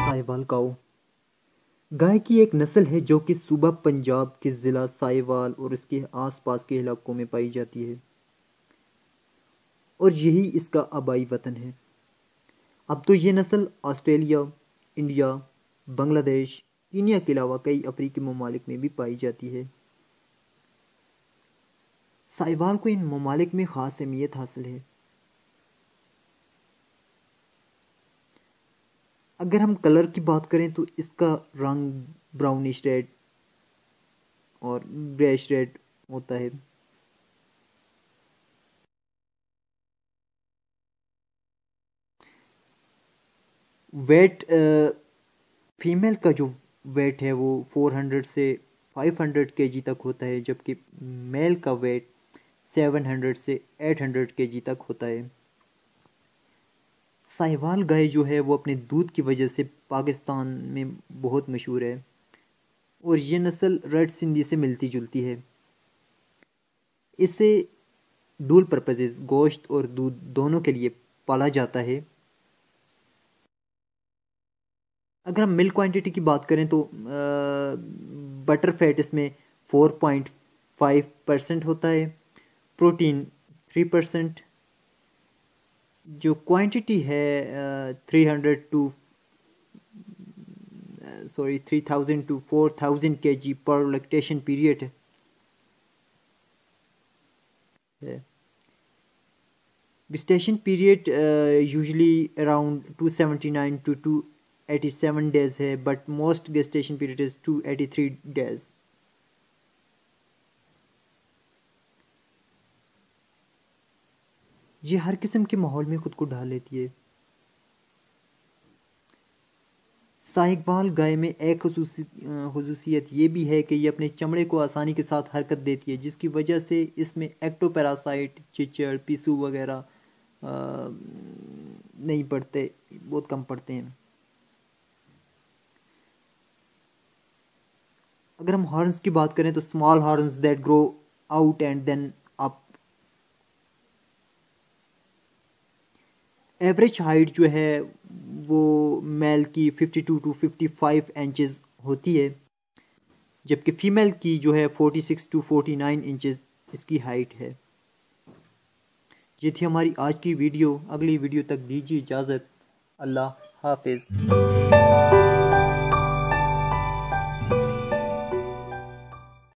साहिवाल काऊ गाय की एक नस्ल है जो कि सूबा पंजाब के ज़िला साहिवाल और इसके आसपास के इलाकों में पाई जाती है और यही इसका आबाई वतन है। अब तो ये नस्ल ऑस्ट्रेलिया, इंडिया, बांग्लादेश, कीनिया के अलावा कई अफ्रीकी ममालिक में भी पाई जाती है। साहिवाल को इन ममालिक में ख़ास अहमियत हासिल है। अगर हम कलर की बात करें तो इसका रंग ब्राउनिश रेड और ग्रेश रेड होता है। वेट फीमेल का जो वेट है वो 400 से 500 केजी तक होता है, जबकि मेल का वेट 700 से 800 केजी तक होता है। साहिवाल गाय जो है वो अपने दूध की वजह से पाकिस्तान में बहुत मशहूर है और ये नस्ल रेड सिंधी से मिलती जुलती है। इसे डूल पर्पजेज गोश्त और दूध दोनों के लिए पाला जाता है। अगर हम मिल्क क्वांटिटी की बात करें तो बटर फैट इसमें 4.5% होता है, प्रोटीन 3%। जो क्वांटिटी है 3000 टू 4000 kg पर लैक्टेशन पीरियड है। gestation period usually around 279 to 287 days है, but most gestation period is 283 days। ये हर किस्म के माहौल में खुद को ढाल लेती है। साहिवाल गाय में एक खसूसियत ये भी है कि ये अपने चमड़े को आसानी के साथ हरकत देती है, जिसकी वजह से इसमें एक्टोपैरासाइट, चिचड़, पिसू वगैरह नहीं पड़ते, बहुत कम पड़ते हैं। अगर हम हॉर्न्स की बात करें तो small horns that grow out and then up. Average height जो है वो मेल की 52 टू 55 इंचेस होती है, जबकि फीमेल की जो है 46 टू 49 इंचेस इसकी हाइट है। ये थी हमारी आज की वीडियो। अगली वीडियो तक दीजिए इजाज़त। अल्लाह हाफिज़।